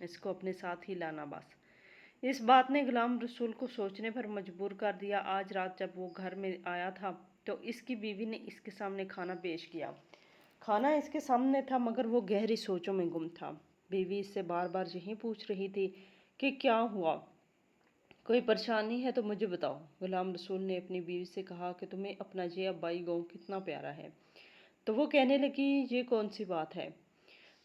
اس کو اپنے ساتھ ہی لانا بس۔ اس بات نے غلام رسول کو سوچنے پر مجبور کر دیا۔ آج رات جب وہ گھر میں آیا تھا تو اس کی بیوی نے اس کے سامنے کھانا پیش کیا۔ کھانا اس کے سامنے تھا مگر وہ گہری سوچوں میں گم تھا۔ بیوی اس سے بار بار یہی پوچھ رہی تھی کہ کیا ہوا، کوئی پریشانی ہے تو مجھے بتاؤ۔ غلام رسول نے اپنی بیوی سے کہا کہ تمہیں اپنا یہ آبائی گاؤں کتنا پیارا ہے۔ تو وہ کہنے لگی یہ کون سی بات ہے،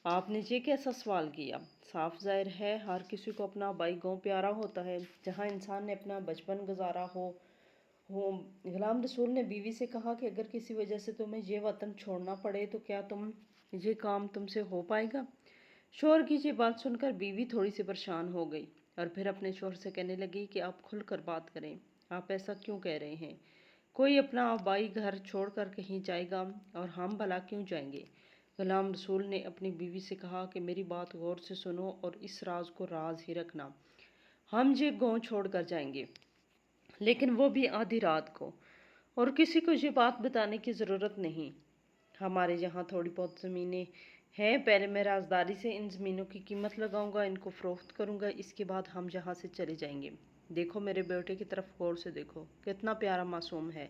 آپ نے یہ کیسا سوال کیا؟ صاف ظاہر ہے ہر کسی کو اپنا آبائی گاؤں پیارا ہوتا ہے جہاں انسان نے اپنا بچپن گزارا ہو۔ غلام رسول نے بیوی سے کہا کہ اگر کسی وجہ سے تمہیں یہ وطن چھوڑنا پڑے تو کیا یہ کام تم سے ہو پائے گا؟ شوہر کی یہ بات سن کر بیوی تھوڑی سی پریشان ہو گئی اور پھر اپنے شوہر سے کہنے لگی کہ آپ کھل کر بات کریں، آپ ایسا کیوں کہہ رہے ہیں؟ کوئی اپنا آبائی گھر چھوڑ کر کہیں جائے گا اور ہم بھلا کیوں جائیں گے؟ غلام رسول نے اپنی بیوی سے کہا کہ میری بات غور سے سنو اور اس راز کو راز ہی رکھنا۔ ہم یہ گاؤں چھوڑ کر جائیں گے، لیکن وہ بھی آدھی رات کو، اور کسی کو یہ بات بتانے کی ضرورت نہیں۔ ہمارے یہاں تھوڑی بہت زمینیں ہیں، پہلے میں رازداری سے ان زمینوں کی قیمت لگاؤں گا، ان کو فروخت کروں گا، اس کے بعد ہم یہاں سے چلے جائیں گے۔ دیکھو میرے بیٹے کی طرف غور سے دیکھو، کتنا پیارا معصوم ہے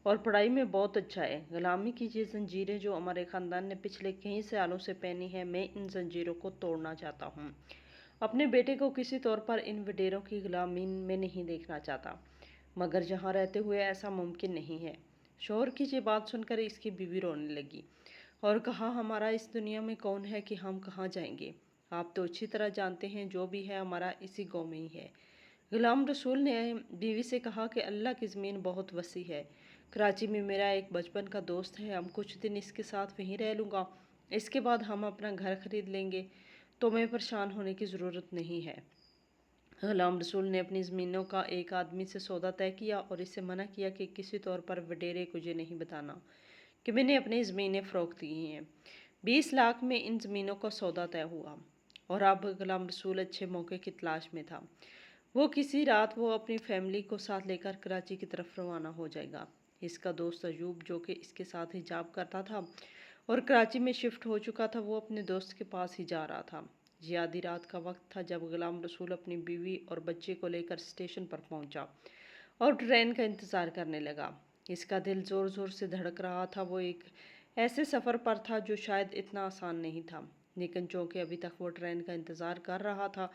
اور پڑھائی میں بہت اچھا ہے۔ غلامی کی یہ زنجیریں جو ہمارے خاندان نے پچھلے کئی سالوں سے پہنی ہیں، میں ان زنجیروں کو توڑنا چاہتا ہوں۔ اپنے بیٹے کو کسی طور پر ان وڈیروں کی غلامی میں نہیں دیکھنا چاہتا، مگر یہاں رہتے ہوئے ایسا ممکن نہیں ہے۔ شوہر کی یہ بات سن کر اس کی بیوی رونے لگی اور کہا ہمارا اس دنیا میں کون ہے کہ ہم کہاں جائیں گے؟ آپ تو اچھی طرح جانتے ہیں جو بھی ہے ہمارا اسی گاؤں میں ہی ہے۔ غلام رسول نے بیوی سے کہا کہ اللہ کی زمین بہت وسیع ہے، کراچی میں میرا ایک بچپن کا دوست ہے، ہم کچھ دن اس کے ساتھ وہیں رہ لوں گا، اس کے بعد ہم اپنا گھر خرید لیں گے، تمہیں پریشان ہونے کی ضرورت نہیں ہے۔ غلام رسول نے اپنی زمینوں کا ایک آدمی سے سودا طے کیا اور اس سے منع کیا کہ کسی طور پر وڈیرے کو یہ نہیں بتانا کہ میں نے اپنی زمینیں فروخت کی ہیں۔ 20 لاکھ میں ان زمینوں کا سودا طے ہوا اور اب غلام رسول اچھے موقع کی تلاش میں تھا۔ وہ کسی رات وہ اپنی فیملی کو ساتھ لے کر کراچی کی طرف روانہ ہو جائے گا۔ اس کا دوست ایوب جو کہ اس کے ساتھ ہی جاب کرتا تھا اور کراچی میں شفٹ ہو چکا تھا، وہ اپنے دوست کے پاس ہی جا رہا تھا۔ یہ آدھی رات کا وقت تھا جب غلام رسول اپنی بیوی اور بچے کو لے کر اسٹیشن پر پہنچا اور ٹرین کا انتظار کرنے لگا۔ اس کا دل زور زور سے دھڑک رہا تھا۔ وہ ایک ایسے سفر پر تھا جو شاید اتنا آسان نہیں تھا، لیکن چونکہ ابھی تک وہ ٹرین کا انتظار کر رہا تھا،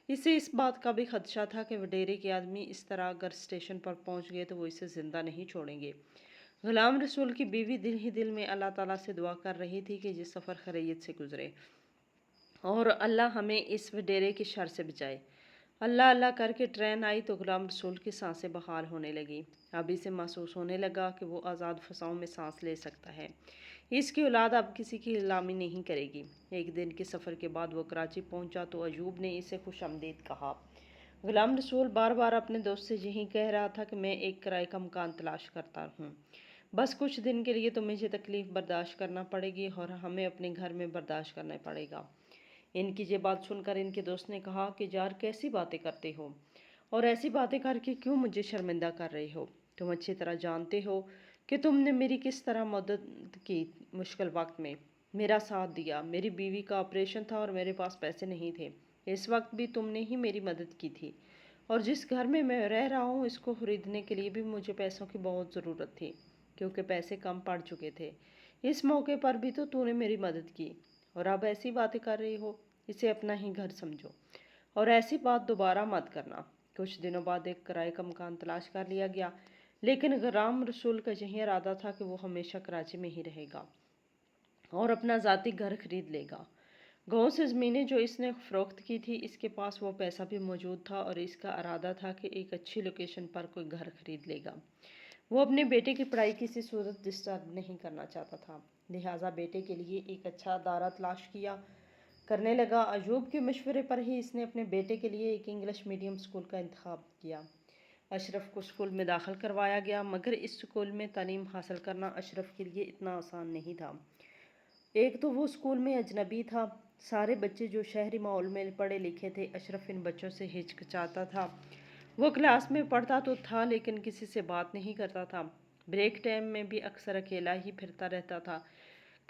اسے اس بات کا بھی خدشہ تھا کہ وڈیرے کے آدمی اس طرح اگر اسٹیشن پر پہنچ گئے تو وہ اسے زندہ نہیں چھوڑیں گے۔ غلام رسول کی بیوی دل ہی دل میں اللہ تعالیٰ سے دعا کر رہی تھی کہ یہ سفر خیریت سے گزرے اور اللہ ہمیں اس وڈیرے کی شر سے بچائے۔ اللہ اللہ کر کے ٹرین آئی تو غلام رسول کی سانسیں بحال ہونے لگیں۔ اب اسے محسوس ہونے لگا کہ وہ آزاد فضاؤں میں سانس لے سکتا ہے۔ اس کی اولاد اب کسی کی غلامی نہیں کرے گی۔ ایک دن کے سفر کے بعد وہ کراچی پہنچا تو ایوب نے اسے خوش آمدید کہا۔ غلام رسول بار بار اپنے دوست سے یہی کہہ رہا تھا کہ میں ایک کرائے کا مکان تلاش کرتا ہوں، بس کچھ دن کے لیے تمہیں یہ تکلیف برداشت کرنا پڑے گی اور ہمیں اپنے گھر میں برداشت کرنا پڑے گا۔ ان کی یہ بات سن کر ان کے دوست نے کہا کہ یار کیسی باتیں کرتے ہو اور ایسی باتیں کر کے کیوں مجھے شرمندہ کر رہے ہو؟ تم اچھی طرح جانتے ہو کہ تم نے میری کس طرح مدد کی، مشکل وقت میں میرا ساتھ دیا، میری بیوی کا آپریشن تھا اور میرے پاس پیسے نہیں تھے، اس وقت بھی تم نے ہی میری مدد کی تھی، اور جس گھر میں میں رہ رہا ہوں اس کو خریدنے کے لیے بھی مجھے پیسوں کی بہت ضرورت تھی کیونکہ پیسے کم پڑ چکے تھے، اس موقع پر بھی تو نے میری مدد کی اور اب ایسی باتیں کر رہی ہو، اسے اپنا ہی گھر سمجھو اور ایسی بات دوبارہ مت کرنا۔ کچھ دنوں بعد ایک کرائے کا مکان تلاش کر لیا گیا، لیکن غلام رسول کا یہی ارادہ تھا کہ وہ ہمیشہ کراچی میں ہی رہے گا اور اپنا ذاتی گھر خرید لے گا۔ گاؤں سے زمینیں جو اس نے فروخت کی تھی، اس کے پاس وہ پیسہ بھی موجود تھا اور اس کا ارادہ تھا کہ ایک اچھی لوکیشن پر کوئی گھر خرید لے گا۔ وہ اپنے بیٹے کی پڑھائی کسی صورت ڈسٹرب نہیں کرنا چاہتا تھا، لہٰذا بیٹے کے لیے ایک اچھا ادارہ تلاش کرنے لگا۔ ایوب کے مشورے پر ہی اس نے اپنے بیٹے کے لیے ایک انگلش میڈیم اسکول کا انتخاب کیا۔ اشرف کو اسکول میں داخل کروایا گیا، مگر اس اسکول میں تعلیم حاصل کرنا اشرف کے لیے اتنا آسان نہیں تھا۔ ایک تو وہ اسکول میں اجنبی تھا، سارے بچے جو شہری ماحول میں پڑھے لکھے تھے، اشرف ان بچوں سے ہچکچاتا تھا۔ وہ کلاس میں پڑھتا تو تھا لیکن کسی سے بات نہیں کرتا تھا، بریک ٹائم میں بھی اکثر اکیلا ہی پھرتا رہتا تھا۔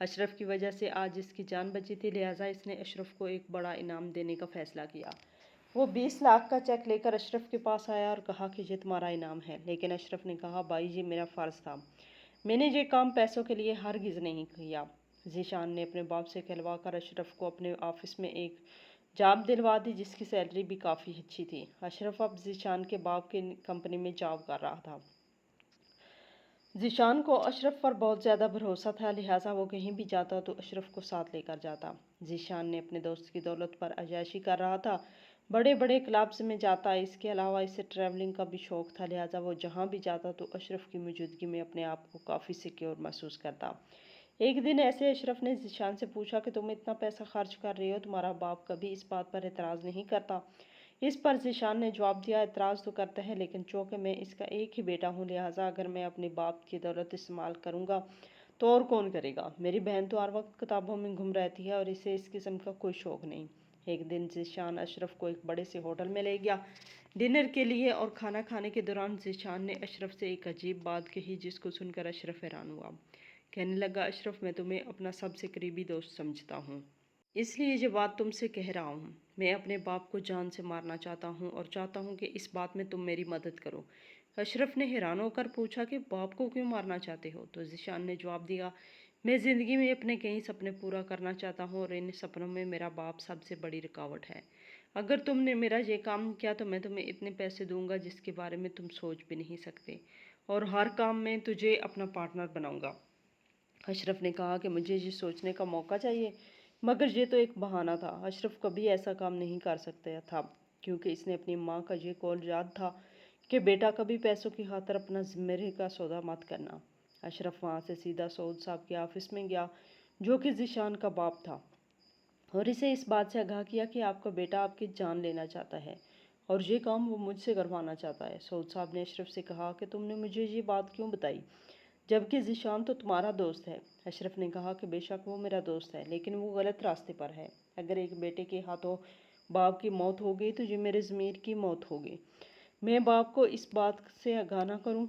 اشرف کی وجہ سے آج اس کی جان بچی تھی، لہٰذا اس نے اشرف کو ایک بڑا انعام دینے کا فیصلہ کیا۔ وہ 20 لاکھ کا چیک لے کر اشرف کے پاس آیا اور کہا کہ یہ تمہارا انعام ہے، لیکن اشرف نے کہا بھائی یہ میرا فرض تھا، میں نے یہ کام پیسوں کے لیے ہرگز نہیں کیا۔ ذیشان نے اپنے باپ سے کہلوا کر اشرف کو اپنے آفس میں ایک جاب دلوا دی، جس کی سیلری بھی کافی اچھی تھی۔ اشرف اب ذیشان کے باپ کی کمپنی میں جاب کر رہا تھا۔ ذیشان کو اشرف پر بہت زیادہ بھروسہ تھا، لہٰذا وہ کہیں بھی جاتا تو اشرف کو ساتھ لے کر جاتا۔ ذیشان نے اپنے دوست کی دولت پر عیاشی کر رہا تھا، بڑے بڑے کلبز میں جاتا، اس کے علاوہ اسے ٹریولنگ کا بھی شوق تھا، لہٰذا وہ جہاں بھی جاتا تو اشرف کی موجودگی میں اپنے آپ کو کافی سیکیور محسوس کرتا۔ ایک دن ایسے اشرف نے ذیشان سے پوچھا کہ تم اتنا پیسہ خرچ کر رہے ہو، تمہارا باپ کبھی اس بات پر اعتراض نہیں کرتا؟ اس پر ذیشان نے جواب دیا اعتراض تو کرتا ہے، لیکن چونکہ میں اس کا ایک ہی بیٹا ہوں، لہٰذا اگر میں اپنے باپ کی دولت استعمال کروں گا تو اور کون کرے گا؟ میری بہن تو ہر وقت کتابوں میں گم رہتی ہے اور اسے اس قسم کا کوئی شوق نہیں۔ ایک دن ذیشان اشرف کو ایک بڑے سے ہوٹل میں لے گیا ڈنر کے لیے، اور کھانا کھانے کے دوران ذیشان نے اشرف سے ایک عجیب بات کہی جس کو سن کر اشرف حیران ہوا۔ کہنے لگا اشرف میں تمہیں اپنا سب سے قریبی دوست سمجھتا ہوں، اس لیے یہ بات تم سے کہہ رہا ہوں۔ میں اپنے باپ کو جان سے مارنا چاہتا ہوں اور چاہتا ہوں کہ اس بات میں تم میری مدد کرو۔ اشرف نے حیران ہو کر پوچھا کہ باپ کو کیوں مارنا چاہتے ہو؟ تو ذیشان نے جواب دیا میں زندگی میں اپنے کئی سپنے پورا کرنا چاہتا ہوں اور ان سپنوں میں میرا باپ سب سے بڑی رکاوٹ ہے۔ اگر تم نے میرا یہ کام کیا تو میں تمہیں اتنے پیسے دوں گا جس کے بارے میں تم سوچ بھی نہیں سکتے، اور ہر کام میں تجھے اپنا پارٹنر بناؤں گا۔ اشرف نے کہا کہ مجھے یہ سوچنے کا موقع چاہیے، مگر یہ تو ایک بہانہ تھا۔ اشرف کبھی ایسا کام نہیں کر سکتا تھا، کیونکہ اس نے اپنی ماں کا یہ قول یاد تھا کہ بیٹا کبھی پیسوں کی خاطر اپنا زمرے کا سودا مت کرنا۔ اشرف وہاں سے سیدھا سعود صاحب کے آفس میں گیا، جو کہ ذیشان کا باپ تھا، اور اسے اس بات سے آگاہ کیا کہ آپ کا بیٹا آپ کی جان لینا چاہتا ہے اور یہ کام وہ مجھ سے کروانا چاہتا ہے۔ سعود صاحب نے اشرف سے کہا کہ تم نے مجھے یہ بات کیوں بتائی جبکہ ذیشان تو تمہارا دوست ہے؟ اشرف نے کہا کہ بے شک وہ میرا دوست ہے، لیکن وہ غلط راستے پر ہے۔ اگر ایک بیٹے کے ہاتھوں باپ کی موت ہو گئی تو یہ میرے ضمیر کی موت ہوگی۔ میں باپ کو اس بات سے آگاہ نہ کروں۔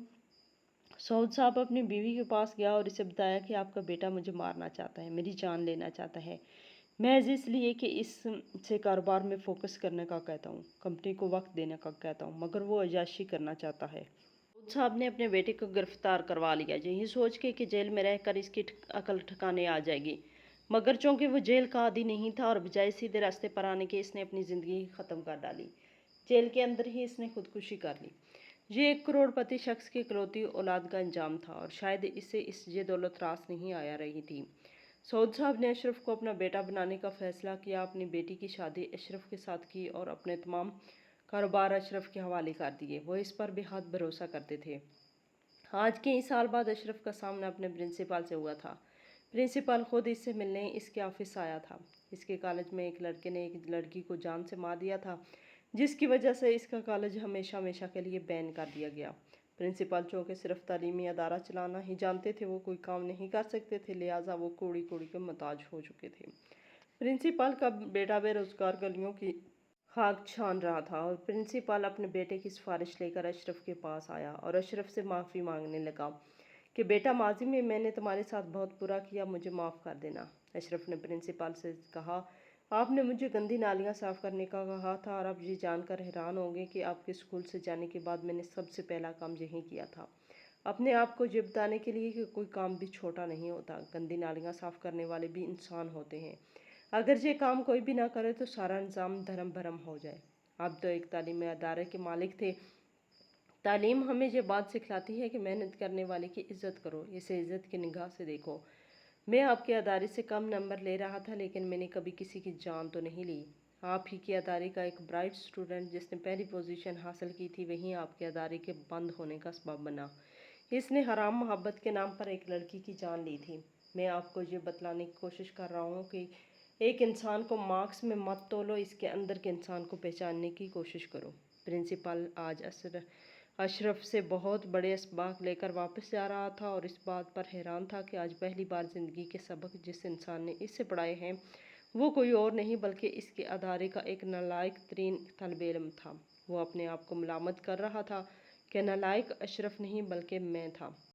سعود صاحب اپنی بیوی کے پاس گیا اور اسے بتایا کہ آپ کا بیٹا مجھے مارنا چاہتا ہے، میری جان لینا چاہتا ہے، محض اس لیے کہ اس سے کاروبار میں فوکس کرنے کا کہتا ہوں، کمپنی کو وقت دینے کا کہتا ہوں، مگر وہ عیاشی کرنا چاہتا ہے۔ سعود صاحب نے اپنے بیٹے کو گرفتار کروا لیا، یہی سوچ کے کہ جیل میں رہ کر اس کی عقل ٹھکانے آ جائے گی، مگر چونکہ وہ جیل کا عادی نہیں تھا اور بجائے سیدھے راستے پر آنے کے اس نے اپنی زندگی ختم کر ڈالی۔ جیل کے اندر ہی اس نے خودکشی کر لی۔ یہ ایک کروڑ پتی شخص کی اکلوتی اولاد کا انجام تھا، اور شاید اسے یہ دولت راس نہیں آیا رہی تھی۔ سعود صاحب نے اشرف کو اپنا بیٹا بنانے کا فیصلہ کیا، اپنی بیٹی کی شادی اشرف کے ساتھ کی اور اپنے تمام کاروبار اشرف کے حوالے کر دیے۔ وہ اس پر بے حد بھروسہ کرتے تھے۔ آج کئی سال بعد اشرف کا سامنا اپنے پرنسپل سے ہوا تھا۔ پرنسپل خود اس سے ملنے اس کے آفس آیا تھا۔ اس کے کالج میں ایک لڑکے نے ایک لڑکی کو جان سے مار دیا تھا، جس کی وجہ سے اس کا کالج ہمیشہ ہمیشہ کے لیے بین کر دیا گیا۔ پرنسپل چونکہ صرف تعلیمی ادارہ چلانا ہی جانتے تھے، وہ کوئی کام نہیں کر سکتے تھے، لہٰذا وہ کوڑی کوڑی کے محتاج ہو چکے تھے۔ پرنسپل کا بیٹا بے روزگار گلیوں کی خاک چھان رہا تھا، اور پرنسپل اپنے بیٹے کی سفارش لے کر اشرف کے پاس آیا اور اشرف سے معافی مانگنے لگا کہ بیٹا ماضی میں نے تمہارے ساتھ بہت برا کیا، مجھے معاف کر دینا۔ اشرف نے پرنسپل سے کہا آپ نے مجھے گندی نالیاں صاف کرنے کا کہا تھا، اور اب یہ جان کر حیران ہوں گے کہ آپ کے اسکول سے جانے کے بعد میں نے سب سے پہلا کام یہی کیا تھا، اپنے آپ کو یہ بتانے کے لیے کہ کوئی کام بھی چھوٹا نہیں ہوتا، گندی نالیاں صاف کرنے والے بھی انسان ہوتے ہیں، اگر یہ کام کوئی بھی نہ کرے تو سارا نظام دھرم بھرم ہو جائے۔ آپ تو ایک تعلیمی ادارے کے مالک تھے، تعلیم ہمیں یہ بات سکھلاتی ہے کہ محنت کرنے والے کی عزت کرو، اسے عزت کی نگاہ سے دیکھو۔ میں آپ کے ادارے سے کم نمبر لے رہا تھا، لیکن میں نے کبھی کسی کی جان تو نہیں لی۔ آپ ہی کے ادارے کا ایک برائٹ اسٹوڈنٹ جس نے پہلی پوزیشن حاصل کی تھی، وہی آپ کے ادارے کے بند ہونے کا سبب بنا۔ اس نے حرام محبت کے نام پر ایک لڑکی کی جان لی تھی۔ میں آپ کو یہ بتلانے کی کوشش کر رہا ہوں کہ ایک انسان کو مارکس میں مت تولو، اس کے اندر کے انسان کو پہچاننے کی کوشش کرو۔ پرنسپل آج اشرف سے بہت بڑے اسباق لے کر واپس جا رہا تھا، اور اس بات پر حیران تھا کہ آج پہلی بار زندگی کے سبق جس انسان نے اس سے پڑھائے ہیں وہ کوئی اور نہیں بلکہ اس کے ادارے کا ایک نالائق ترین طالب علم تھا۔ وہ اپنے آپ کو ملامت کر رہا تھا کہ نالائق اشرف نہیں بلکہ میں تھا۔